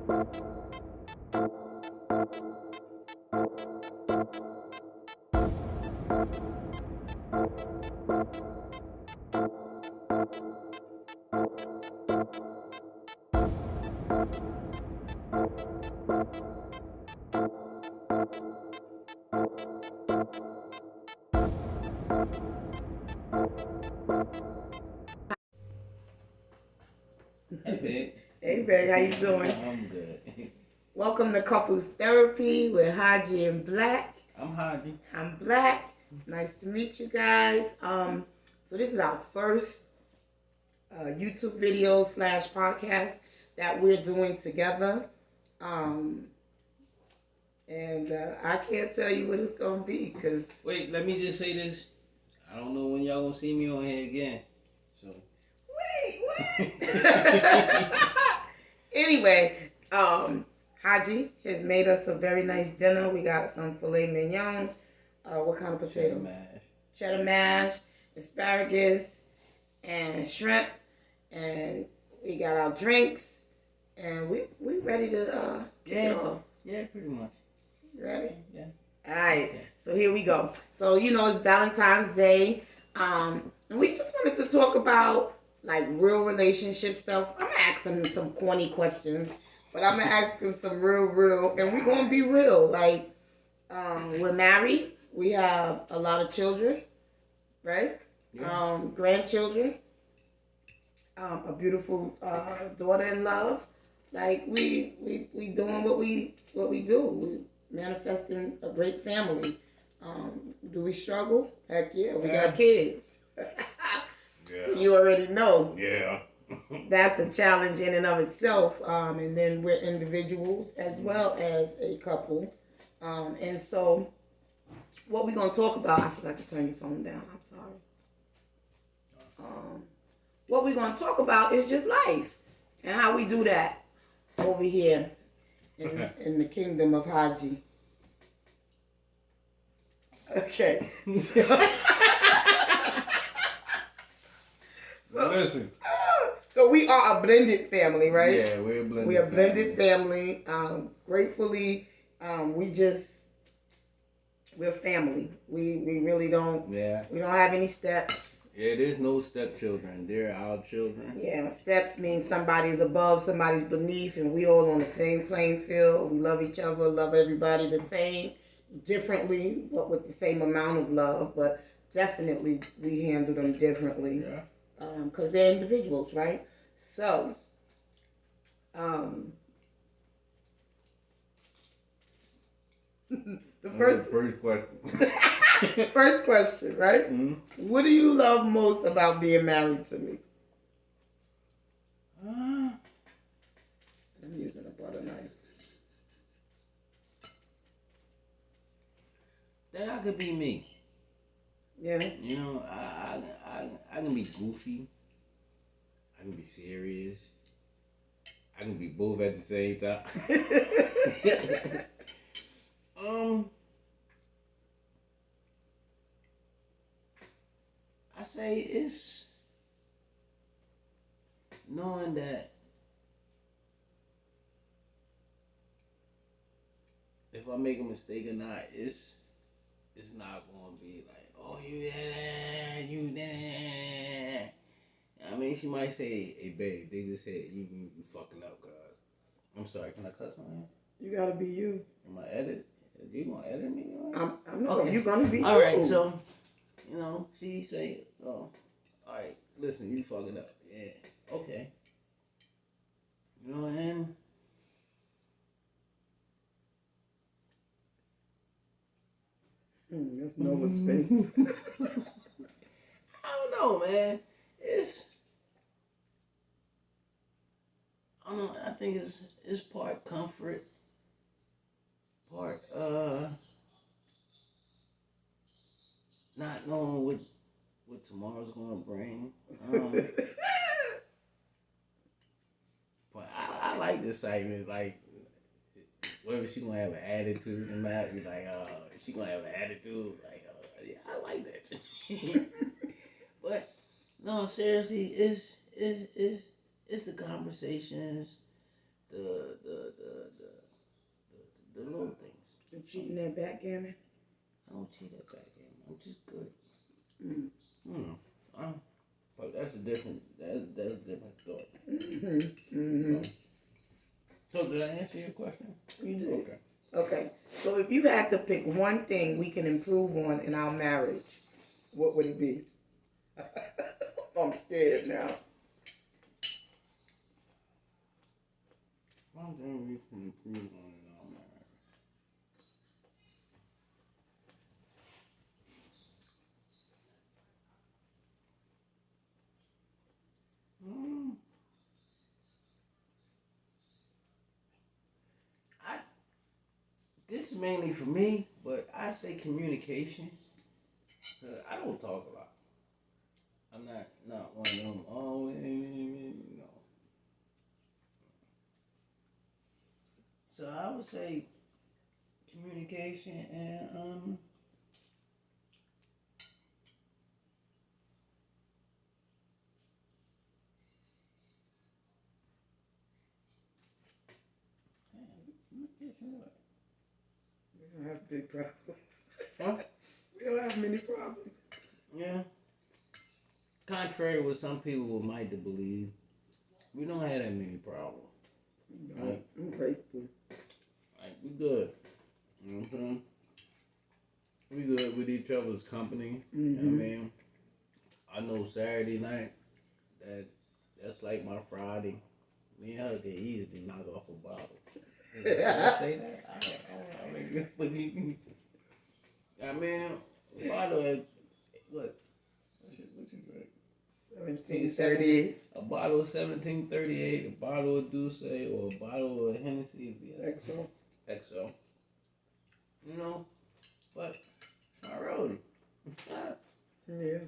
Hey, babe. Hey, babe, how you doing? I'm good. Welcome to Couples Therapy with Hajii and Blaque. I'm Hajii. I'm Blaque. Nice to meet you guys. So this is our first YouTube video / podcast that we're doing together. And I can't tell you what it's gonna be because. Wait, let me just say this. I don't know when y'all gonna see me on here again. So. Wait, what? Anyway, Hajii has made us a very nice dinner. We got some filet mignon. What kind of potato? Cheddar mash. Cheddar mash, asparagus, and shrimp. And we got our drinks. And we ready to kick it off. Yeah, pretty much. Ready? Yeah. All right. Okay. So here we go. So, it's Valentine's Day. And we just wanted to talk about like real relationship stuff. I'm gonna ask him some corny questions, but I'm gonna ask him some real, and we're gonna be real. Like, we're married. We have a lot of children, right? Yeah. Grandchildren. A beautiful daughter in love. Like we doing what we do. We manifesting a great family. Do we struggle? Heck yeah, we got kids. Yeah. So you already know. Yeah. That's a challenge in and of itself. And then we're individuals as well as a couple. And so what we're going to talk about, I forgot to turn your phone down. I'm sorry. What we're going to talk about is just life and how we do that over here in the kingdom of Hajii. Okay. So listen. So we are a blended family, right? Yeah, we're a blended family. We're a blended family. Gratefully, we're family. We really don't. Yeah. We don't have any steps. Yeah, there's no stepchildren. They're our children. Yeah, steps mean somebody's above, somebody's beneath, and we all on the same playing field. We love each other, love everybody the same, differently, but with the same amount of love. But definitely, we handle them differently. Yeah. Because they're individuals, right? So, the first question. First question, right? Mm-hmm. What do you love most about being married to me? I'm using a butter knife. That I could be me. Yeah. I can be goofy. I can be serious. I can be both at the same time. I say it's knowing that if I make a mistake or not, it's not going to be like, oh, you there. I mean, she might say, hey, babe, they just said you fucking up, cuz. I'm sorry, can I cuss on here? You gotta be you. Am I edit? You gonna edit me? I'm not. Okay. You gonna be all you. Right, so, she say, oh, all right, listen, you fucking up. Yeah, okay. And that's Nova Space. I don't know, man. I think it's part comfort, part not knowing what tomorrow's gonna bring. But I like the excitement. Like, whether she gonna have an attitude, it might be like, she gonna have an attitude. Like, yeah, I like that. But no, seriously, it's the conversations, the You cheating that backgammon? I don't cheat at backgammon. I'm just good. Mm. But that's a different story. Mm-hmm. So did I answer your question? You did. Okay. Okay. So if you had to pick one thing we can improve on in our marriage, what would it be? I'm scared now. One thing we can improve on in our marriage. This is mainly for me, but I say communication. I don't talk a lot. I'm not one of them. Oh, no. So I would say communication and We don't have big problems. Huh? We don't have many problems. Yeah. Contrary to what some people might to believe, we don't have that many problems. No, right? I'm grateful. Like, we good. You know what I'm saying? We good with each other's company. Mm-hmm. You know what I mean? I know Saturday night, that's like my Friday. Me and her can easily knock off a bottle. Did I say that? I mean, a bottle of, what you drink? 1738. A bottle of 1738, a bottle of Douce, or a bottle of Hennessy. XO. XO. You know, but I wrote it. Yeah.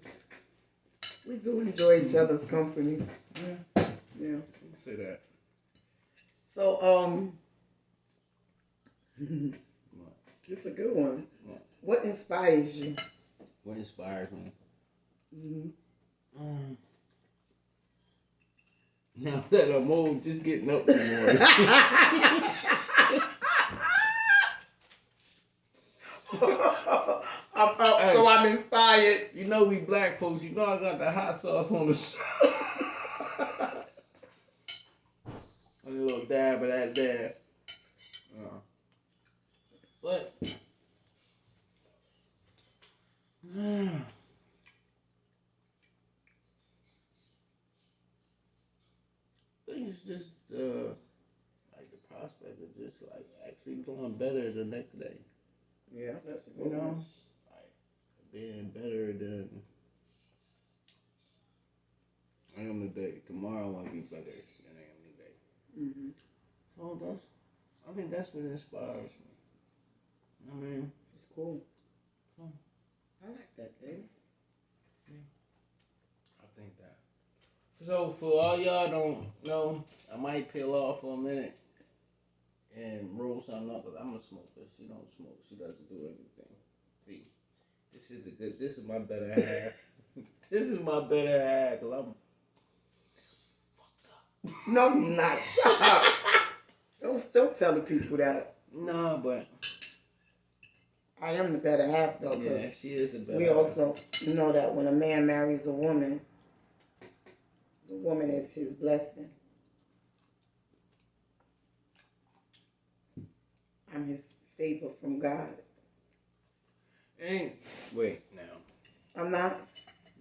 We do enjoy each other's company. Yeah. Yeah. Say that. So, it's a good one. What inspires you? What inspires me? Mm-hmm. Now that I'm old, just getting up in the morning. I'm up, hey, so I'm inspired. You know we black folks, you know I got the hot sauce on the side. A little dab of that there. But things just like the prospect of just like actually doing better the next day. Yeah, that's a good you know, one. Like being better than I am today. Tomorrow I want to be better than I am today. Mm-hmm. So I think that's what inspires me. I mean, it's cool. So, I like that, Dave. Yeah. I think that. So for all y'all don't know, I might peel off for a minute and roll something up, because I'm a smoker. She don't smoke. She doesn't do anything. See, this is my better half. This is my better half, because I'm fucked up. No, you're not. Stop. Don't still tell the people that. No, but I am the better half, though. Yeah, she is the better we half. also know that when a man marries a woman, the woman is his blessing. I'm his favor from God. Wait now. I'm not.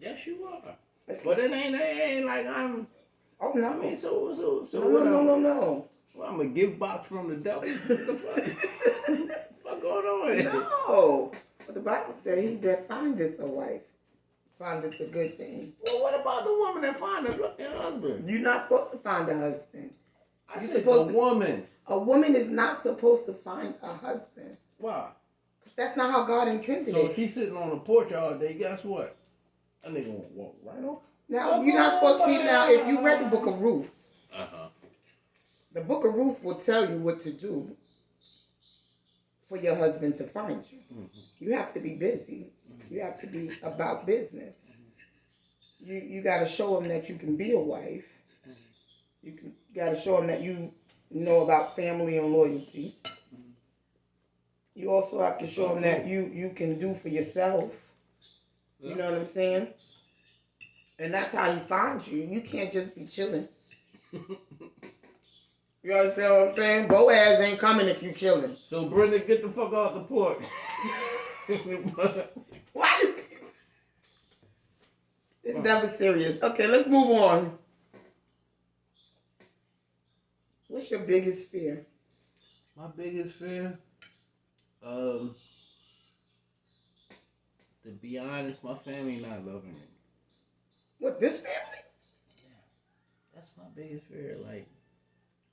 Yes, you are. But it ain't like I'm. Oh no. I mean, so No. Well, I'm a gift box from the devil. What the fuck? What's going on here? No. But the Bible says he that findeth a wife findeth a good thing. Well, what about the woman that finds a husband? You're not supposed to find a husband. You're supposed a woman. A woman is not supposed to find a husband. Why? That's not how God intended it. So if she's sitting on the porch all day, guess what? That nigga won't walk right on. Now, you're not supposed to see. Now, if you read the book of Ruth, the book of Ruth will tell you what to do for your husband to find you. Mm-hmm. You have to be busy. Mm-hmm. You have to be about business. Mm-hmm. You got to show him that you can be a wife. Mm-hmm. You got to show him that you know about family and loyalty. Mm-hmm. You also have to show them that you can do for yourself. You know what I'm saying? And that's how he finds you. You can't just be chilling. You understand what I'm saying? Boaz ain't coming if you chilling. So Brenda, get the fuck off the porch. Why you? It's never serious. Okay, let's move on. What's your biggest fear? My biggest fear? To be honest, my family not loving me. What, this family? Yeah. That's my biggest fear. Like,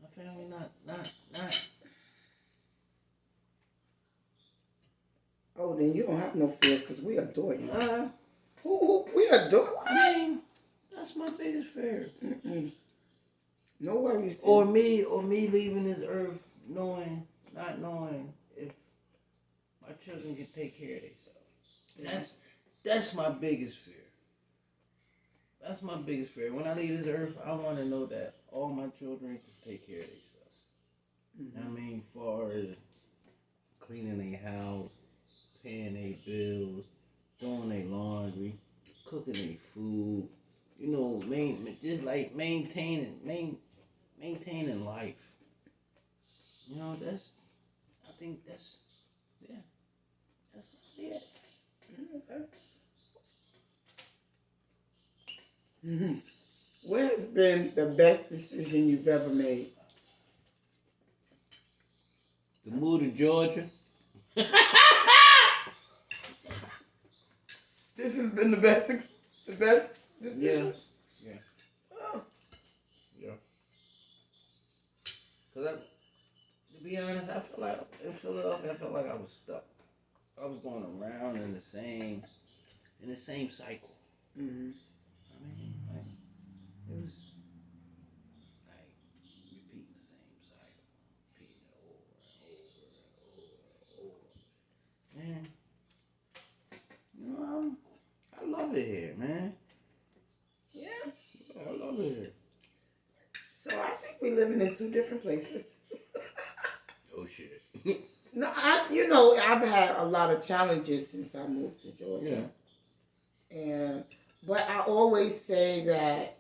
my family not. Oh, then you don't have no fears because we adore you. We adore you. I mean, that's my biggest fear. No worries. Or me leaving this earth not knowing if my children can take care of themselves. That's my biggest fear. That's my biggest fear. When I leave this earth, I want to know that all my children can take care of themselves. I mean, far as cleaning their house, paying their bills, doing their laundry, cooking their food, you know, just like maintaining life. You know, I think that's probably it. Okay. What has been the best decision you've ever made? The move to Georgia. This has been the best decision? Yeah. Oh. Yeah. Because to be honest, I feel like in Philadelphia, I felt like I was stuck. I was going around in the same cycle. I mean, like, it was like repeating the same cycle, repeating it over and over and over and over. Man, you know, I love it here, man. Yeah. I love it here. So I think we're living in two different places. Oh shit. No, I've had a lot of challenges since I moved to Georgia. Yeah. But I always say that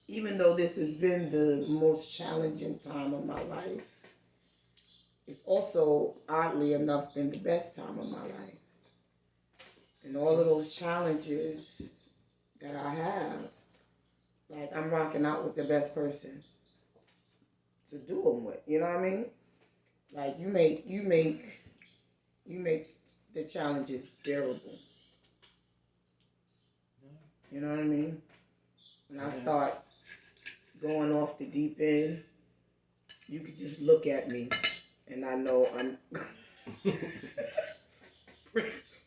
even though this has been the most challenging time of my life, it's also, oddly enough, been the best time of my life. And all of those challenges that I have, like, I'm rocking out with the best person to do them with. You know what I mean? Like, you make the challenges bearable. You know what I mean? When I start going off the deep end, you could just look at me and I know I'm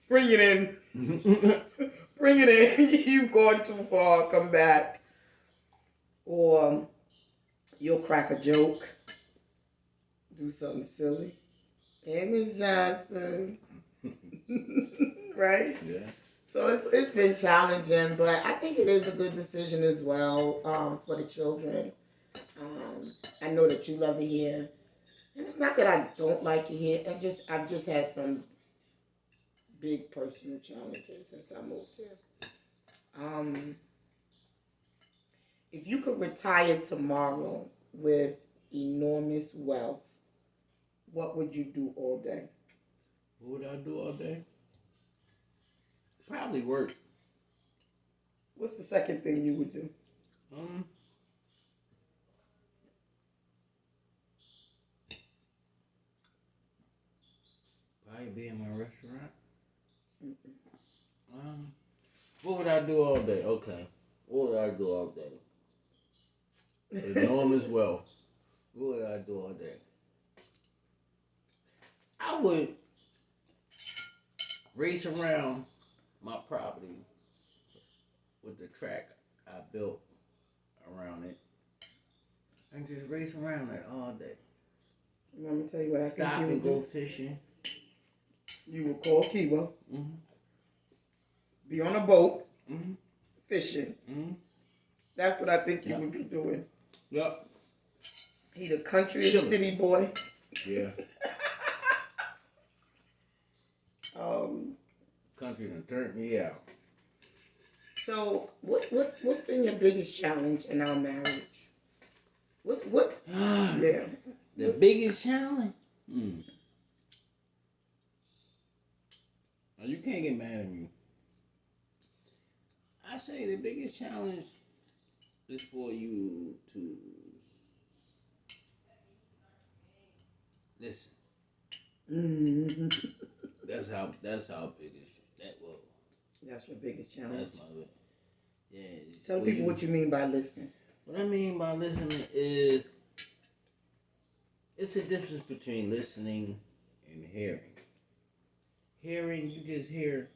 bring it in. Bring it in. You've gone too far, come back. Or you'll crack a joke, do something silly. Hey, Miss Johnson. Right? Yeah. So it's been challenging, but I think it is a good decision as well for the children. I know that you love it here, and it's not that I don't like it here. I've just had some big personal challenges since I moved here. If you could retire tomorrow with enormous wealth, what would you do all day? What would I do all day? Probably work. What's the second thing you would do? Probably be in my restaurant. What would I do all day? Okay. What would I do all day? Enormous wealth. What would I do all day? I would race around my property with the track I built around it and just race around it all day. Let me tell you what I think Stop you would and do. go fishing. You would call Kiwa. Be on a boat. Fishing. That's what I think you would be doing. Yep. He the country city boy. Yeah. country done turned me out. So what's been your biggest challenge in our marriage? What? Yeah. The biggest challenge? Now, you can't get mad at me. I say the biggest challenge is for you to listen. Mm-hmm. That's how biggest that was. That's your biggest challenge. That's my yeah. Tell people what you mean by listen. What I mean by listening is it's a difference between listening and hearing. Hearing, you just hear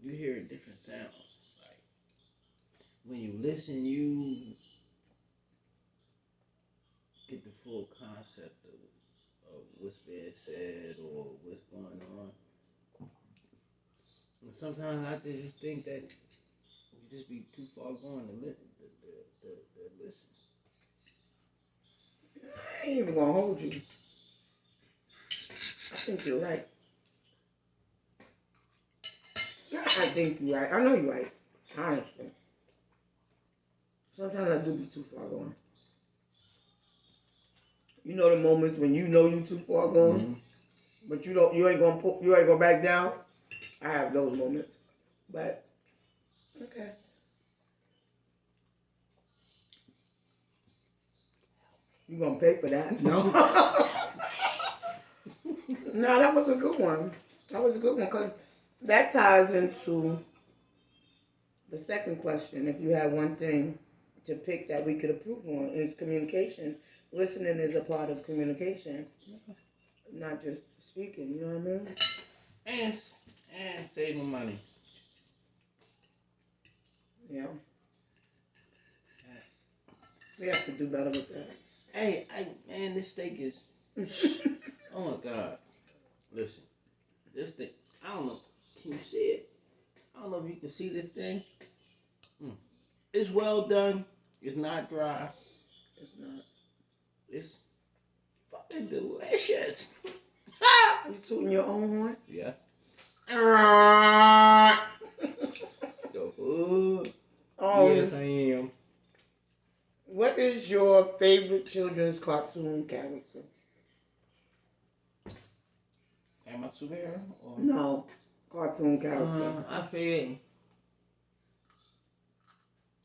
different sounds. Like when you listen, you get the full concept of what's being said or what's going on. And sometimes I just think that you just be too far gone to listen. To listen. I ain't even gonna hold you. I think you're right. I think you're right. I know you're right. Honestly. Sometimes I do be too far gone. You know the moments when you know you too far gone, but you ain't gonna back down. I have those moments, but okay. You gonna pay for that? No. No, that was a good one. That was a good one because that ties into the second question. If you had one thing to pick that we could improve on, is communication. Listening is a part of communication, not just speaking. You know what I mean? And saving money. Yeah. We have to do better with that. Hey, man, this steak is. Oh my God! Listen, this thing. I don't know. Can you see it? I don't know if you can see this thing. It's well done. It's not dry. It's not. It's fucking delicious. You tooting your own horn? Yeah. Yes, I am. What is your favorite children's cartoon character? Am I superhero? Or? No, cartoon character. I feel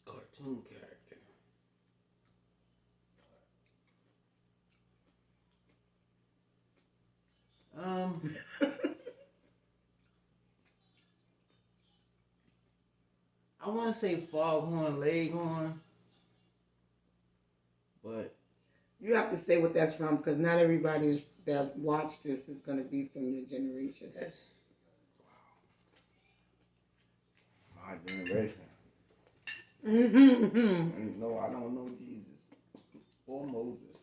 cartoon character. I want to say Foghorn Leghorn, but you have to say what that's from because not everybody that watched this is going to be from your generation. That's my generation. No, I don't know Jesus or Moses.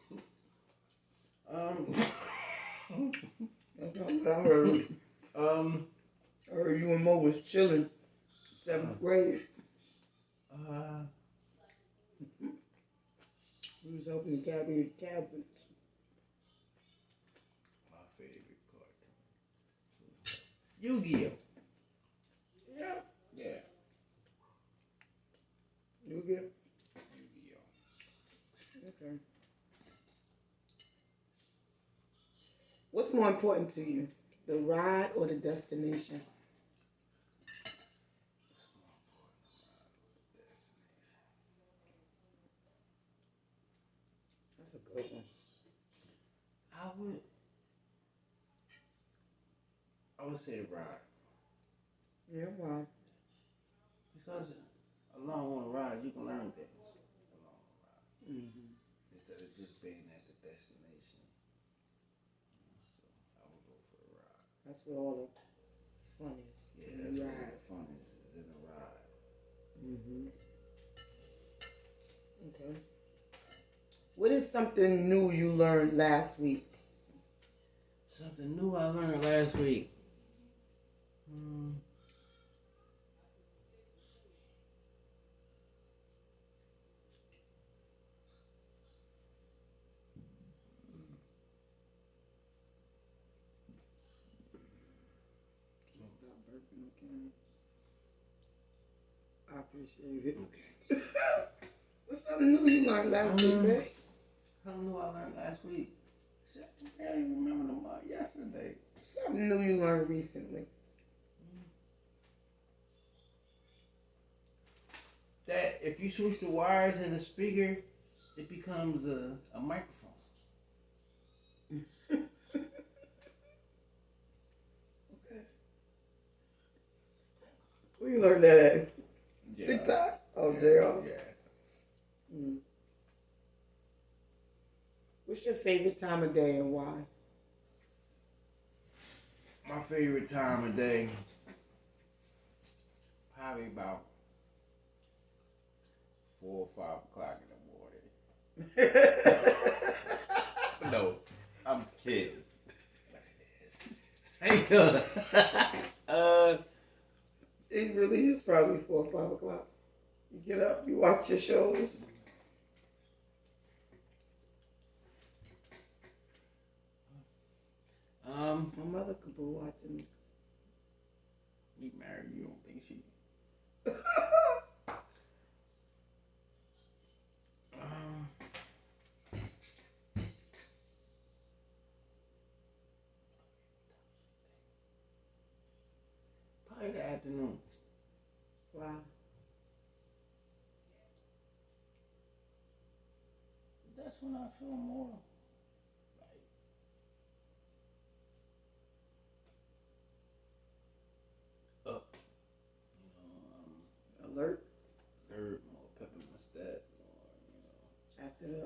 That's not what I heard. I heard you and Mo was chilling, 7th grade. We was helping carry your tablets. My favorite cartoon. Yu-Gi-Oh. Yeah. Yeah. Yu-Gi-Oh. Yu-Gi-Oh. Okay. What's more important to you, the ride or the destination? That's a good one. I would say the ride. Yeah, why? Because along on the ride, you can learn things. Along the ride. Instead of just being at the destination. So I would go for the ride. That's where all the fun is. Yeah, that's where all the fun is in the ride. Okay. What is something new you learned last week? Something new I learned last week. Working again. I appreciate it. Okay. What's something new you learned last week, babe? Something new I learned last week. Shit, I can't even remember the month yesterday. Something new you learned recently. That if you switch the wires in the speaker, it becomes a microphone. Okay. Where you learned that at? Yeah. TikTok? Oh, Yeah. JR? Yeah. Mm. What's your favorite time of day and why? My favorite time of day, probably about 4 or 5 o'clock in the morning. No, I'm kidding. It really is probably 4 or 5 o'clock. You get up, you watch your shows. My mother could be watching this. We married. You don't think she? Probably the afternoon. Wow. That's when I feel more like up. Alert. Alert, more pep in my step, more, After the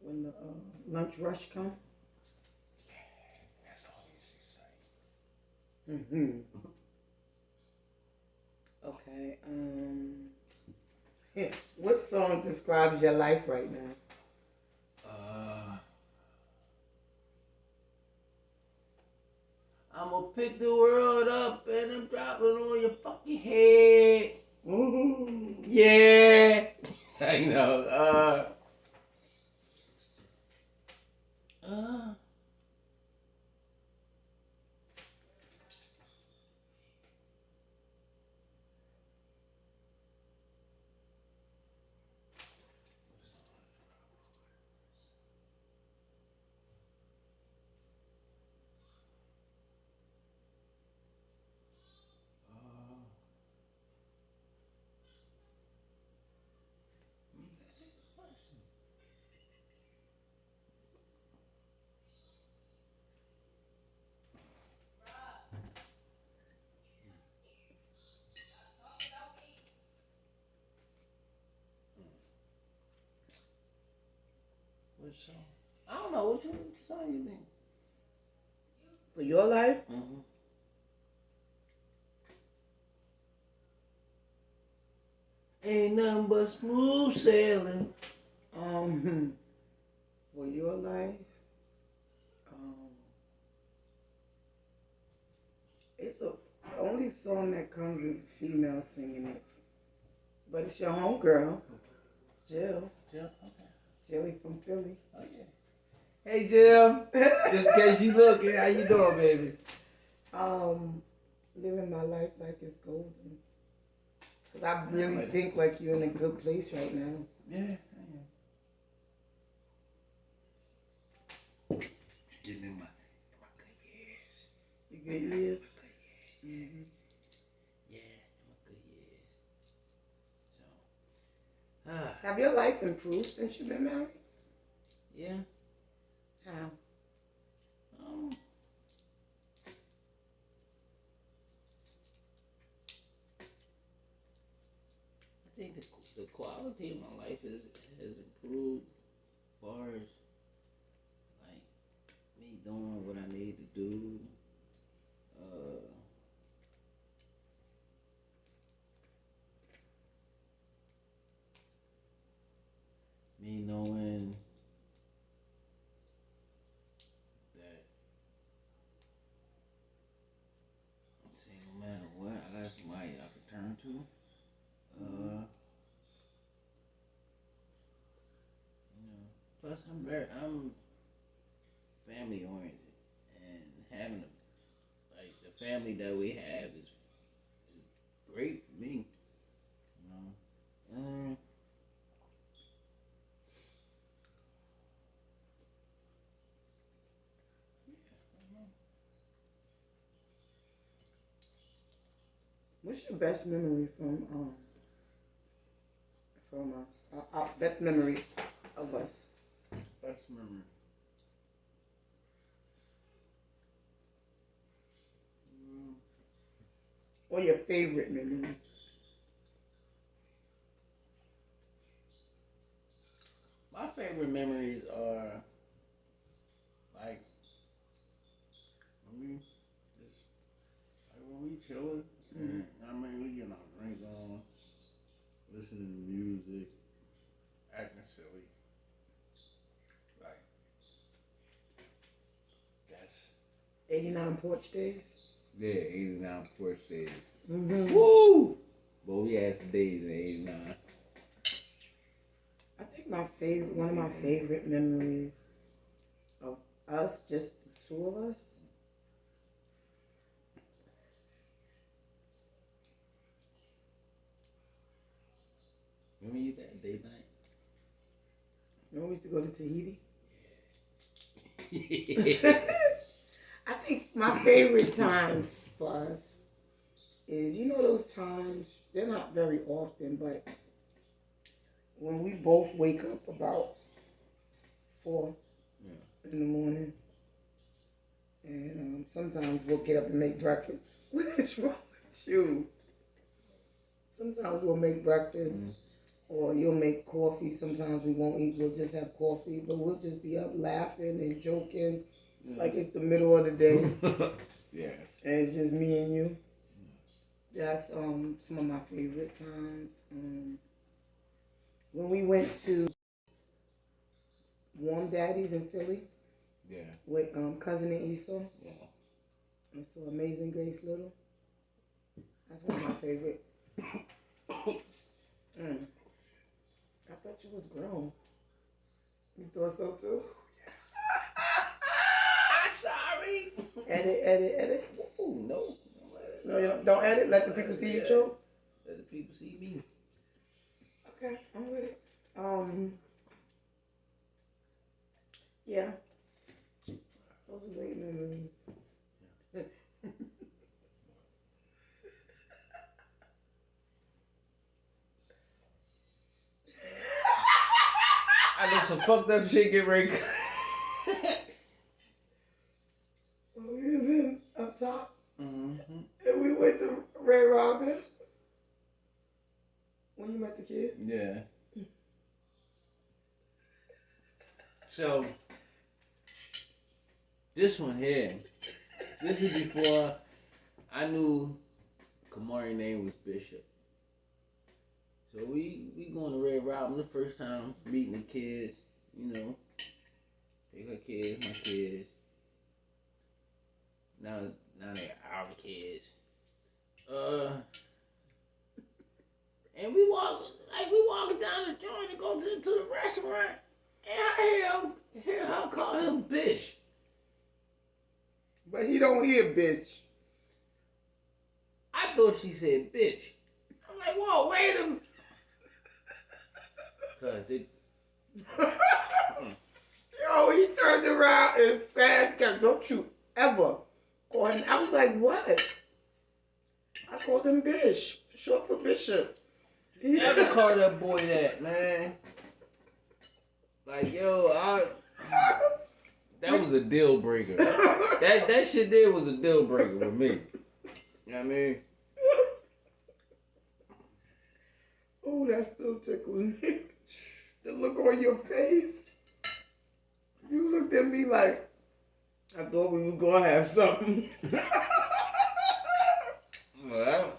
when the lunch rush come. That's always exciting. Mm-hmm. Okay. What song describes your life right now? I'ma pick the world up and I'm dropping on your fucking head. Mm-hmm. Yeah. I know. What song? I don't know. What song you think? For your life? Mm-hmm. Ain't nothing but smooth sailing. For your life, it's the only song that comes is a female singing it, but it's your homegirl, Jill. Jill? Okay. Jilly from Philly. Oh, yeah. Hey, Jill. Just in case you looking, how you doing, baby? Living my life like it's golden. Cause I really think like you're in a good place right now. Yeah, I am. Getting in my good years. You good years? Mm-hmm. Yeah, in my good years. So, have your life improved since you've been married? Yeah. How? I think the quality of my life has improved as far as like me doing what I need to do. Me knowing that no matter what, I got somebody I can turn to. Plus, I'm family oriented, and having like the family that we have is great for me. You know. What's your best memory from us? Our best memory of us. Best memory. Or your favorite memory? My favorite memories are like when we just like when we chilling. And, I mean, we getting our drink on, listening to music, acting silly. Like that's 89 porch days. yeah, 89 porch days. Mm-hmm. Woo! But we had some days in 89. I think one of my favorite memories of us, just the two of us. Remember you that date night? You know, we used to go to Tahiti. Yeah. I think my favorite times for us is, you know, those times, they're not very often, but when we both wake up about 4 in the morning, and sometimes we'll get up and make breakfast. What is wrong with you? Sometimes we'll make breakfast, or you'll make coffee. Sometimes we won't eat, we'll just have coffee, but we'll just be up laughing and joking like it's the middle of the day. Yeah. And it's just me and you. That's some of my favorite times. When we went to Warm Daddies in Philly. Yeah. With Cousin and Esau. Yeah. And so Amazing Grace Little. That's one of my favorite. I thought you was grown. You thought so too? Sorry. Edit. Ooh, no. No, don't edit. Let the people see you choke. Let the people see me. Okay, I'm with it. Yeah. Those are great memories. I know some fucked up shit get ready. When we was in up top, And we went to Red Robin. When you met the kids. Yeah. So this one here, this is before I knew Kamari's name was Bishop. So we going to Red Robin the first time, meeting the kids, you know. Take her kids, my kids. Now they're our kids. And we walking down the joint and go to the restaurant, and I hear her call him bitch. But he don't hear bitch. I thought she said bitch. I'm like, whoa, wait a minute. Cause it. Yo, he turned around and spazzed. Don't you ever call him. I was like, what? I called him Bish, short for Bishop. You never call that boy that, man. Like, yo, that was a deal breaker. That shit there was a deal breaker with me. You know what I mean? Oh, that still tickles me. The look on your face. You looked at me like, I thought we was going to have something. Well,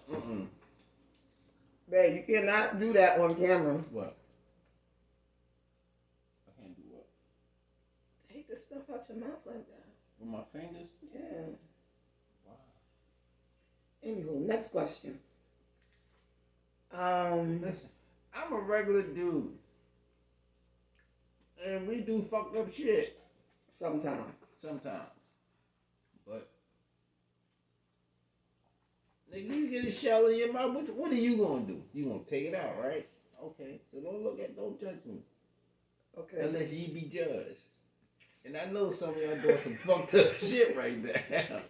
Babe, you cannot do that on camera. What? I can't do what? Take the stuff out your mouth like that. With my fingers? Yeah. Wow. Anywho, next question. Listen, I'm a regular dude. And we do fucked up shit. Sometimes. But Nigga, you get a shell in your mouth. What are you gonna do? You gonna take it out, right? Okay. So don't judge me. Okay. Unless ye be judged. And I know some of y'all doing some fucked up shit right now.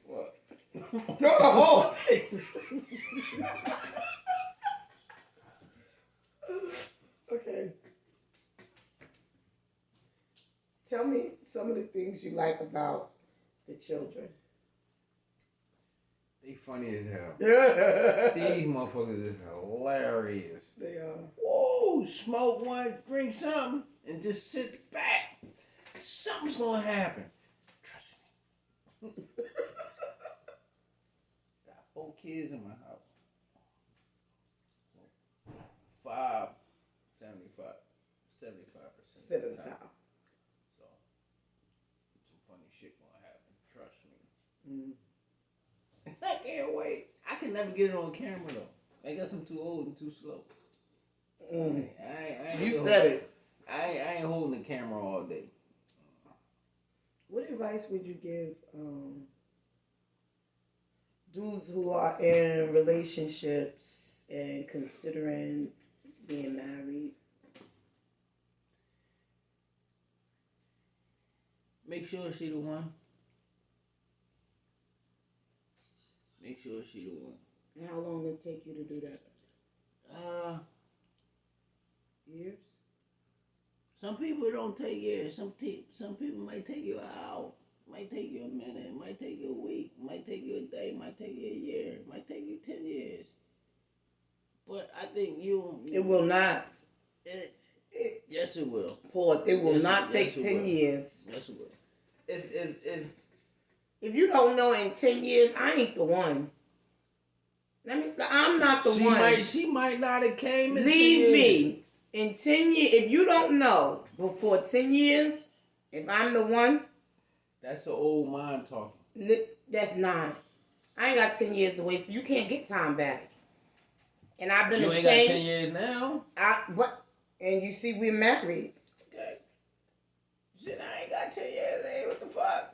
What? Throw the whole thing. Okay. Tell me some of the things you like about the children. They funny as hell. Yeah. These motherfuckers is hilarious. They are. Whoa, smoke one, drink something, and just sit back. Something's gonna happen. Trust me. Got 4 kids in my house. 5, 75% Sit of at the the time. top. So, some funny shit gonna happen. Trust me. I can't wait. I can never get it on camera though. I guess I'm too old and too slow. I You said it. I ain't holding the camera all day. What advice would you give dudes who are in relationships and considering being married? Make sure she the one. Make sure she the one. And how long did it take you to do that? Years? Some people don't take years. Some people might take you an hour. Might take you a minute. Might take you a week. Might take you a day. Might take you a year. Might take you 10 years. But I think It will not. Yes, it will. Pause. It will not take 10 years. Yes, it will. If you don't know in 10 years, I ain't the one. I'm not the one. She might not have came in Leave me. In 10 years, if you don't know before 10 years, if I'm the one. That's an old mind talking. That's 9. I ain't got 10 years to waste. You can't get time back. And I've been You ain't got 10 years now? And you see, we're married. Okay. Shit, I ain't got 10 years. Hey, what the fuck?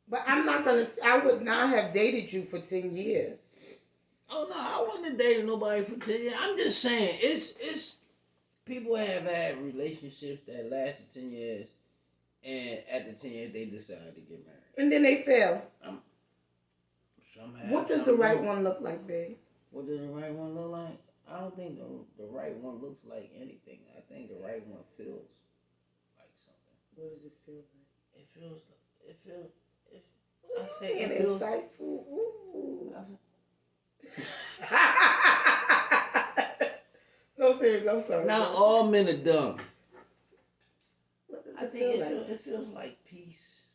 But I would not have dated you for 10 years. Oh, no, I wasn't dating nobody for 10 years. I'm just saying, it's people have had relationships that lasted 10 years, and at the 10 years, they decided to get married. And then they fail. Somehow. What does the right one look like, babe? What does the right one look like? I don't think the right one looks like anything. I think the right one feels like something. What does it feel like? It feels insightful. Ooh. No, serious. I'm sorry. Not all men are dumb. What does I it think feel like? it feels like peace.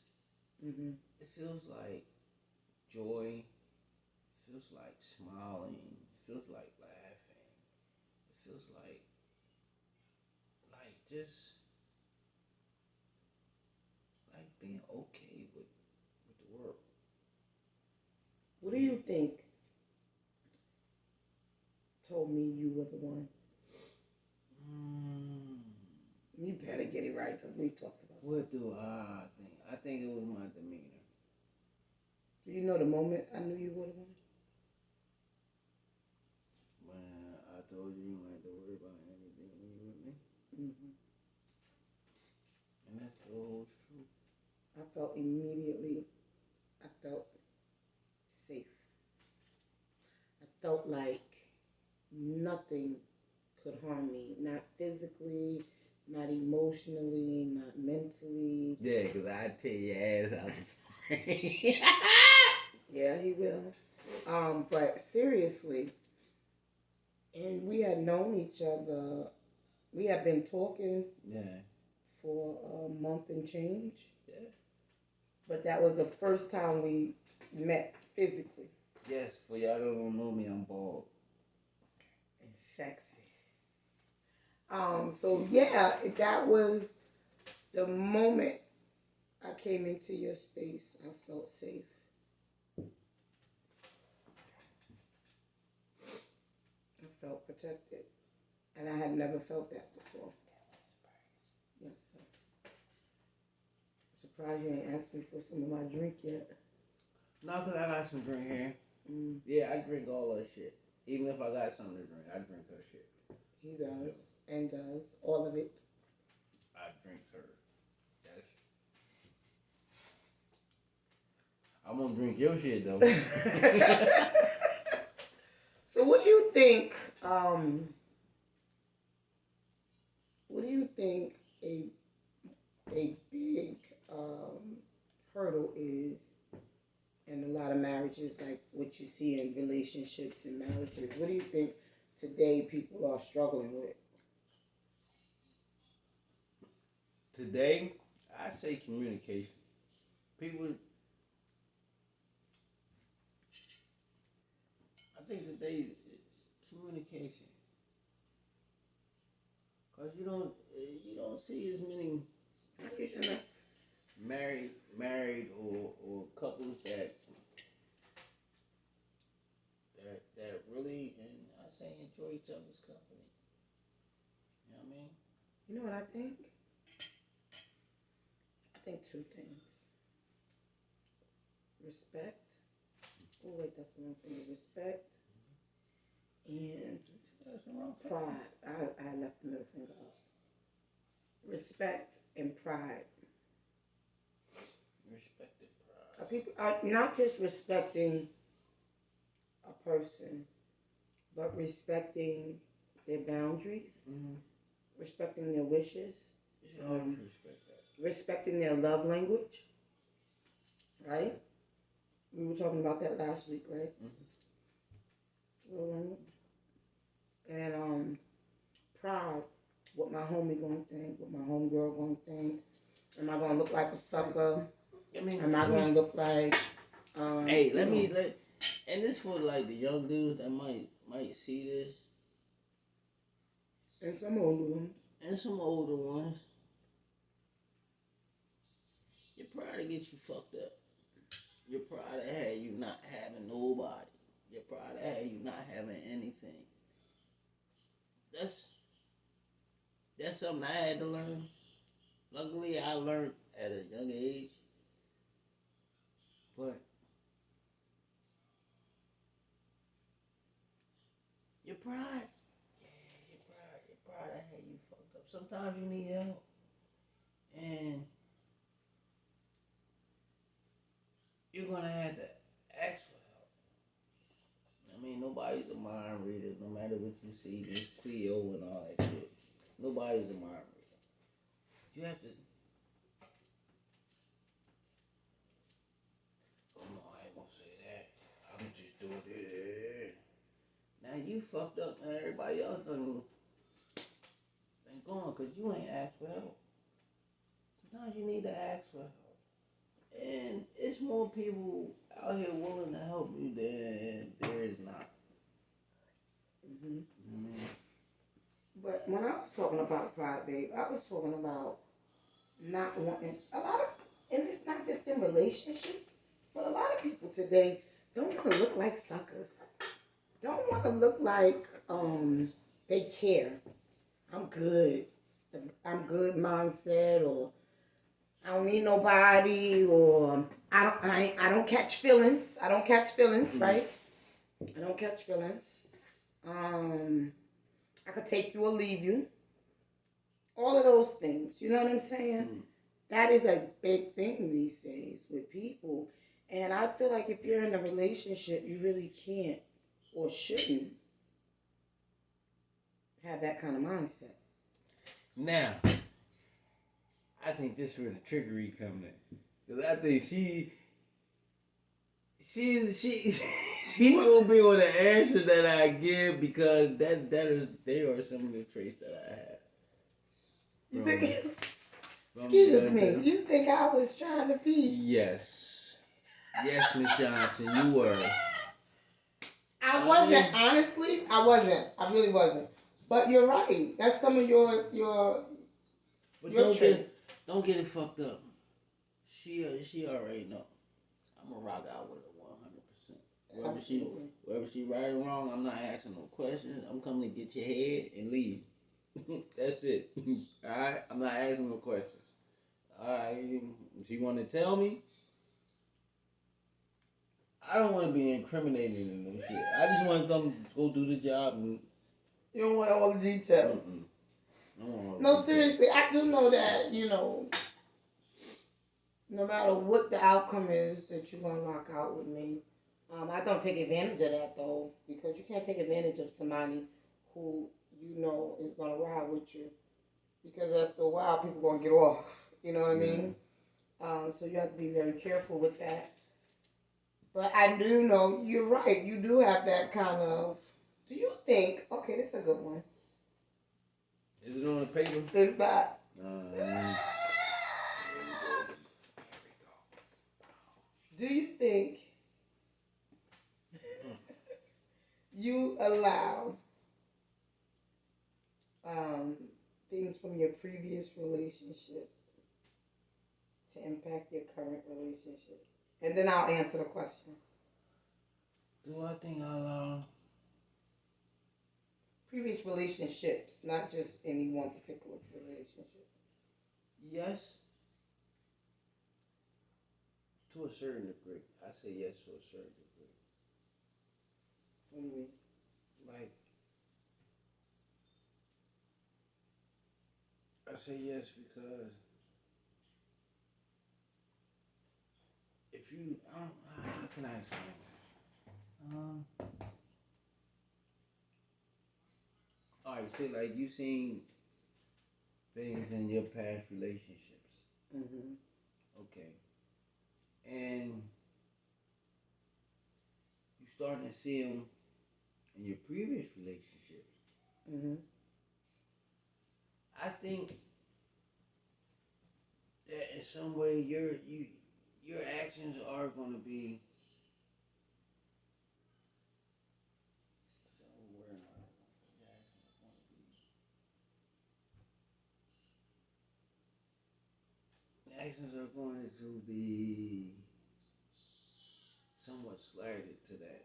Mm-hmm. It feels like joy. It feels like smiling. It feels like laughing. It feels like just like being okay with the world. What do you think told me you were the one? You better get it right because we talked about it. What do I think? I think it was my demeanor. Do you know the moment I knew you were the one? When I told you you don't have to worry about anything when you're with me. Mm-hmm. And that still holds true. I felt safe. I felt like nothing could harm me. Not physically, not emotionally, not mentally. Yeah, because I'd tear your ass out the frame. Yeah, he will. But seriously, and we had known each other. We had been talking for a month and change. Yeah. But that was the first time we met physically. Yes, for y'all that don't know me, I'm bald. And sexy. So yeah, that was the moment I came into your space. I felt safe. I felt protected. And I had never felt that before. Yes, sir. surprised you ain't asked me for some of my drink yet. No, because I got some drink here. Mm. Yeah, I drink all that shit. Even if I got something to drink, I drink her shit. He does. And does. All of it. I drink her. That's... I'm gonna drink your shit, though. So what do you think, a big hurdle is in a lot of marriages, like what you see in relationships and marriages? What do you think today people are struggling with? Today, I say communication. People, I think today, communication. Cause you don't see as many married or couples that really, and I say, enjoy each other's company. You know what I mean? You know what I think? I think two things. Respect. Oh wait, that's one thing. Respect and pride. I left the middle finger up. Respect and pride. Respect and pride. People are not just respecting a person, but respecting their boundaries, respecting their wishes, Respect that. respecting their love language. Right? We were talking about that last week, right? Love language. And pride. What my homie gonna think? What my homegirl gonna think? Am I gonna look like a sucker? Am I gonna look like? Hey, and this for like the young dudes that might see this, and some older ones, Your pride will get you fucked up. Your pride will have you not having nobody. Your pride will have you not having anything. That's something I had to learn. Luckily, I learned at a young age. But your pride, your pride will have you fucked up. Sometimes you need help. And you're going to have to ask for help. I mean, nobody's a mind reader, no matter what you see, Miss Cleo and all that shit. Nobody's a mind reader. You have to... Oh, no, I ain't going to say that. I'm just doing it. Now you fucked up and everybody else done gone because you ain't asked for help. Sometimes you need to ask for help. And it's more people out here willing to help you than there is not. But when I was talking about pride, babe, I was talking about not wanting a lot of, and it's not just in relationships, but a lot of people today don't want to look like suckers. Don't want to look like they care. I'm good mindset, or I don't need nobody, or I don't catch feelings. I don't catch feelings, right? I don't catch feelings. I could take you or leave you. All of those things. You know what I'm saying? That is a big thing these days with people. And I feel like if you're in a relationship, you really can't or shouldn't have that kind of mindset. Now, I think this is where the trickery comes in. Because I think she's gonna be on the answer that I give, because they are some of the traits that I have. You think? Excuse me. You think I was trying to be? Yes, Miss Johnson, you were. I wasn't. Honestly, I wasn't. I really wasn't. But you're right. That's some of your traits. Don't get it fucked up. She already know. I'm gonna rock out with her 100%. Whether she right or wrong, I'm not asking no questions. I'm coming to get your head and leave. That's it. All right. I'm not asking no questions. She want to tell me. I don't want to be incriminated in no shit. I just want to come go do the job. And, You don't want all the details. No, seriously, I do know that, no matter what the outcome is, that you're going to rock out with me. I don't take advantage of that, though, because you can't take advantage of somebody who you know is going to ride with you. Because after a while, people are going to get off. You know what I mean? So you have to be very careful with that. But I do know, you're right, you do have that kind of, do you think, okay, this is a good one. Is it on the paper? It's not. Do you think you allow things from your previous relationship to impact your current relationship? And then I'll answer the question. Do I think I allow previous relationships, not just any one particular relationship? Yes. To a certain degree. I say yes to a certain degree. What do you mean? Like, I say yes because if you, how can I explain this? Alright, say like you seen things in your past relationships. Mm-hmm. Okay. And you starting to see them in your previous relationships. Mm-hmm. I think that in some way your actions are going to be. Actions are going to be somewhat slighted to that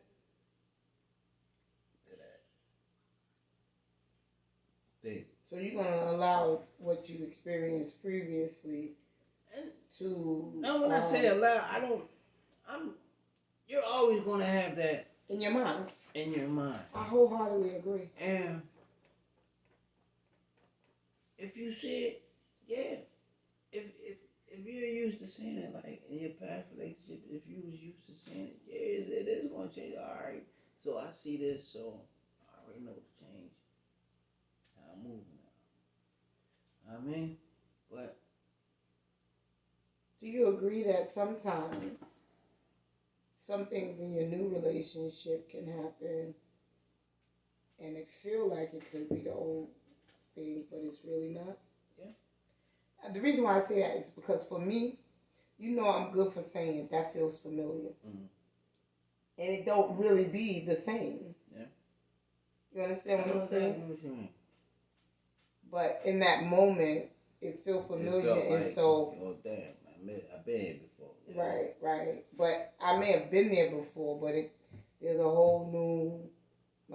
thing. So you're gonna allow what you experienced previously to. Now, when I say allow, you're always going to have that in your mind. In your mind. I wholeheartedly agree. And if you see it, yeah. If you're used to seeing it, like in your past relationship, if you was used to seeing it, yeah, it is going to change. All right, so I see this, so I already know to change. I'm moving now. I mean, but do you agree that sometimes some things in your new relationship can happen and it feel like it could be the old thing, but it's really not? The reason why I say that is because for me, I'm good for saying that feels familiar. Mm-hmm. And it don't really be the same. Yeah. You understand what I'm saying? But in that moment, it felt familiar. And like, so... Oh, damn. I've been here before. Yeah. Right. But I may have been there before, but there's a whole new...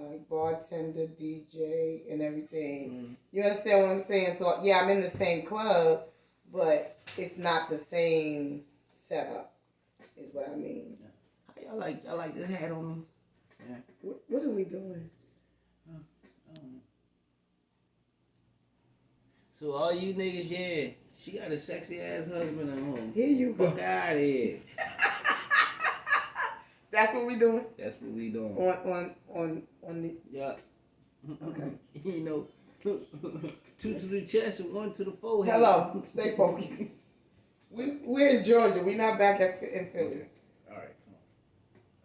like bartender, DJ, and everything. Mm. You understand what I'm saying? So yeah, I'm in the same club, but it's not the same setup. Is what I mean. Yeah. I like this hat on me. Yeah. What are we doing? So all you niggas, yeah, she got a sexy ass husband at home. Here you go. Fuck out of here. That's what we doing? That's what we doing. On the... Yeah. Okay. Two to the chest and one to the forehead. Hello. Stay focused. We're in Georgia. We're not back in Philly. All right, come on.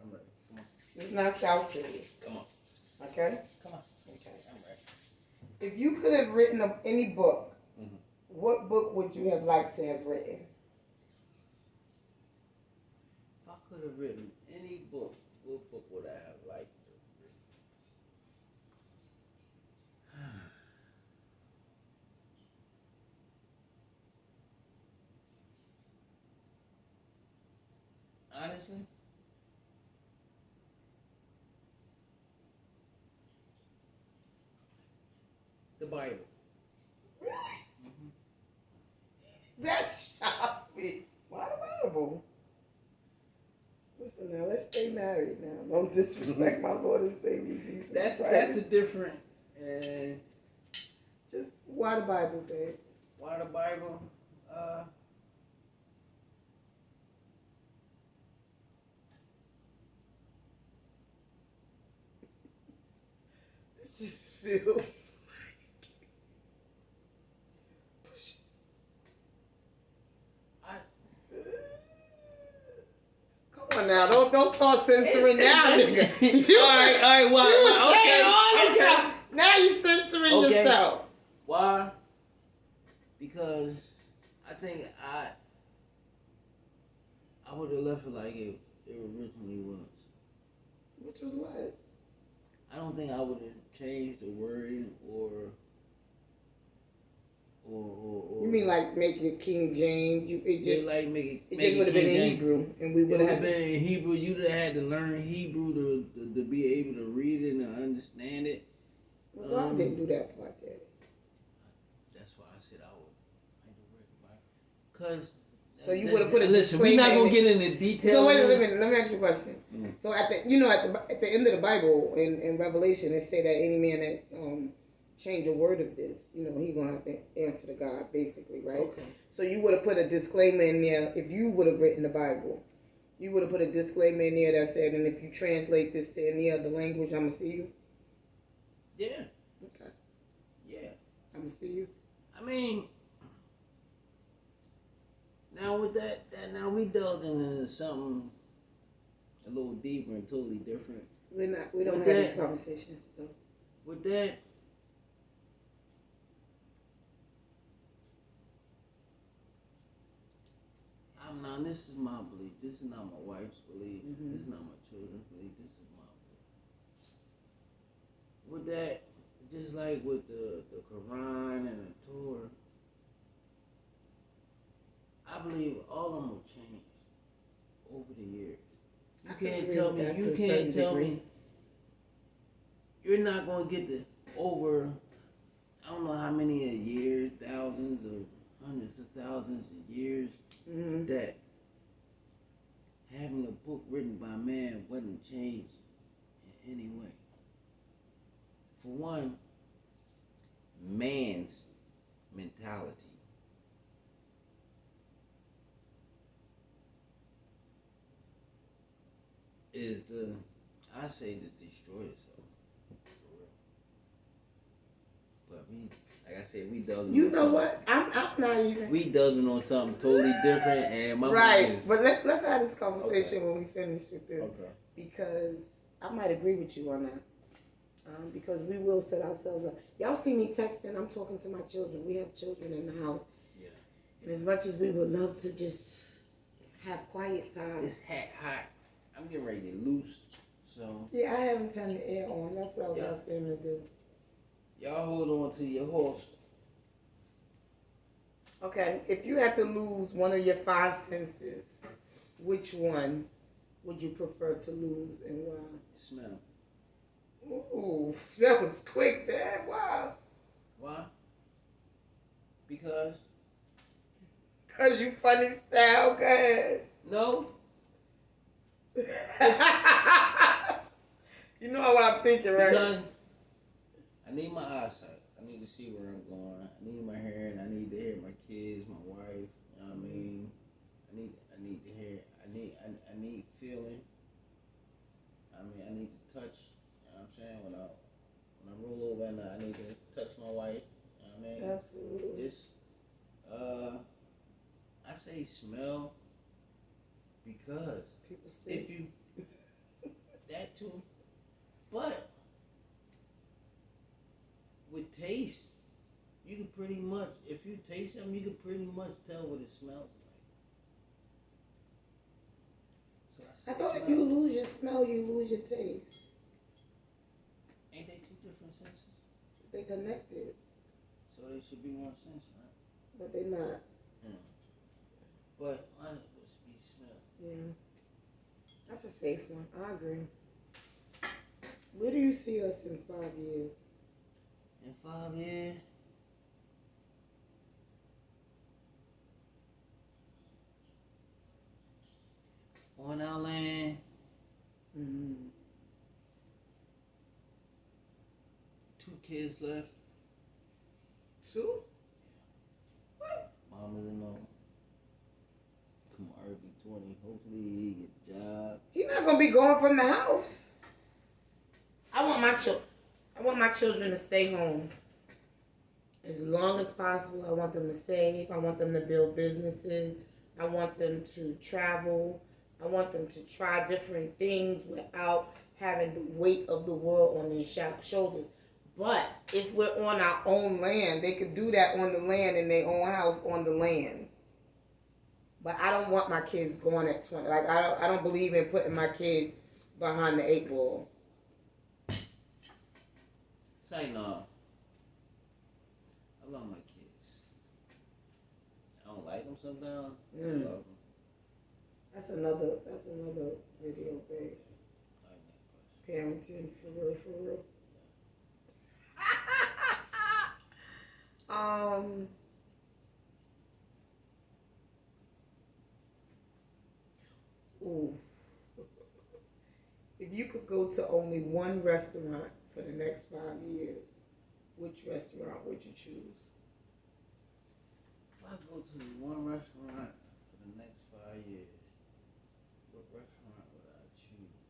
I'm ready. Come on. It's not South Philly. Come on. Okay? Come on. Okay, I'm ready. If you could have written any book, what book would you have liked to have written? If I could have written any book, what book would I have liked to have written? Honestly? The Bible. Really? Mm-hmm. That's stay married now. Don't disrespect my Lord and Savior Jesus Christ. That's a different. Just why the Bible, babe? Why the Bible? It just feels Come on now, don't start censoring now, nigga. All right. Well, okay. Now you censoring yourself. Why? Because I think I would have left it like it originally was. Which was what? I don't think I would have changed the wording or. You mean like make it King James? It just would have been in Hebrew, and we would have been in Hebrew. You'd have had to learn Hebrew to be able to read it and understand it. Well, God didn't do that part, Daddy. That's why I said I would like to read the Bible. So you would have put a listen. We're not gonna get into details. So wait a minute. Let me ask you a question. Mm. So at the end of the Bible in Revelation, it say that any man that change a word of this, he's gonna have to answer to God, basically, right? Okay. So you would have put a disclaimer in there if you would have written the Bible. You would have put a disclaimer in there that said, and if you translate this to any other language, I'm gonna see you. Yeah. Okay. Yeah. I'm gonna see you. I mean, now with that now we delved into something a little deeper and totally different. We don't have these conversations though. With that. Now, this is my belief. This is not my wife's belief. Mm-hmm. This is not my children's belief. This is my belief. With that, just like with the Quran and the Torah, I believe all of them will change over the years. You can't tell me you're not going to get over, I don't know how many years, thousands or hundreds of thousands of years, mm-hmm. that having a book written by man wouldn't change in any way. For one, man's mentality is to destroy itself. For real. But like I said, we dozing. You know what? I'm not even. We dozing on something totally different, and my right. But let's have this conversation when we finish with this. Okay. Because I might agree with you on that. Because we will set ourselves up. Y'all see me texting. I'm talking to my children. We have children in the house. Yeah. And as much as we would love to just have quiet time. It's hot. I'm getting ready to get loose. So. Yeah, I haven't turned the air on. That's what I was asking him to do. Y'all hold on to your horse. Okay, if you had to lose one of your 5 senses, which one would you prefer to lose and why? Smell. Ooh, that was quick, Dad. Wow. Why? Because you funny style, go ahead. No. You know what I'm thinking, right? Because I need my eyesight. I need to see where I'm going. I need my hearing. I need to hear my kids, my wife. You know what I mean? I need to hear. I need feeling. I mean, I need to touch. You know what I'm saying? When I roll over and I need to touch my wife. You know what I mean? Absolutely. Just I say smell because people stink. If you that too, but with taste, you can pretty much, if you taste something, you can pretty much tell what it smells like. So I thought if you lose your smell, you lose your taste. Ain't they two different senses? They connected. So they should be one sense, right? But they're not. But mine would be smell. Yeah. That's a safe one. I agree. Where do you see us in 5 years? In 5 years? On our land, Mm-hmm. 2 kids left. 2? Mama's in on. Kamar be 20. Hopefully he get a job. He's not gonna be going from the house. I want my children to stay home as long as possible. I want them to save. I want them to build businesses. I want them to travel. I want them to try different things without having the weight of the world on their shoulders. But if we're on our own land, they could do that on the land in their own house on the land. But I don't want my kids going at 20. Like I don't believe in putting my kids behind the 8 ball. Say no. I love my kids. I don't like them sometimes. I love them. That's another video, babe. Parenting for real, for real. Ooh. If you could go to only one restaurant for the next 5 years, which restaurant would you choose? If I go to one restaurant for the next 5 years, what restaurant would I choose?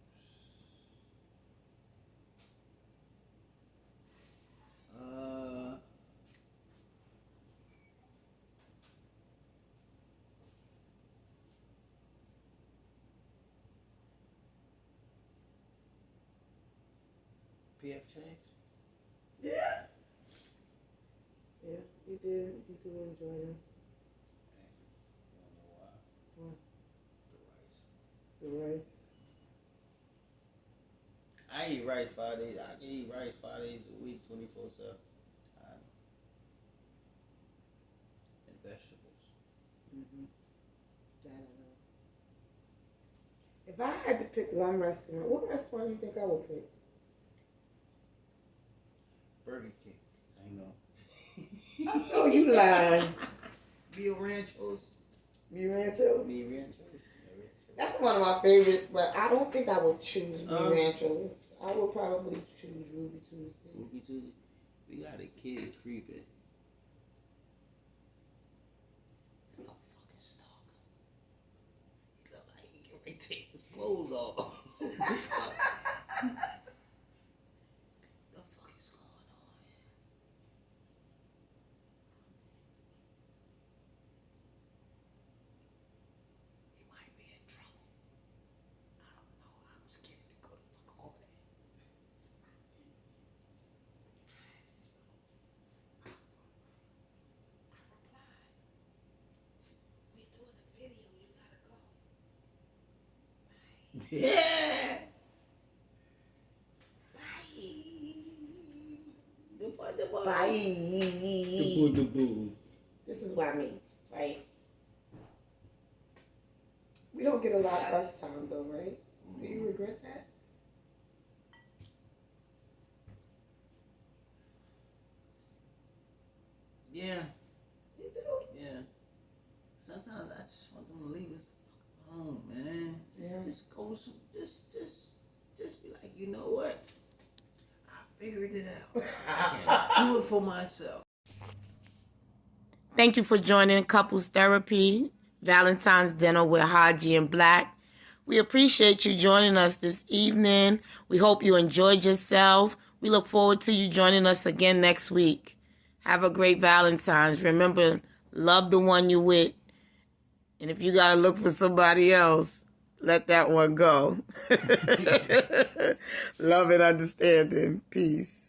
PF Chang's? Yeah. Yeah, you did. You do enjoy them. You don't know why? What? The rice. The rice. I eat rice 5 days. I can eat rice 5 days a week, 24/7. And vegetables. That I know. If I had to pick one restaurant, what restaurant do you think I would pick? Burger King. I know. Oh, you lying. Via Ranchos. Mi Ranchos? Mi Ranchos. That's one of my favorites, but I don't think I would choose Mi Ranchos. I would probably choose Ruby Tuesday. Ruby Tuesday. We got a kid creeping. He's no fucking stalker. He look like he can ready to take his clothes off. The fuck is going on here? He might be in trouble. I don't know. I'm scared to go the fuck over there. We're doing a video. You gotta go. Yeah. Bye. Bye. The boo. This is what I mean, right? We don't get a lot of us time though, right? Do you regret that? Yeah. You do? Yeah. Sometimes I just want them to leave us the fuck alone, man. Just go some, just be like, you know what? I figured it out. I can do it for myself. Thank you for joining Couples Therapy, Valentine's Dinner with Hajii and Blaque. We appreciate you joining us this evening. We hope you enjoyed yourself. We look forward to you joining us again next week. Have a great Valentine's. Remember, love the one you with. And if you got to look for somebody else, let that one go. Love and understanding. Peace.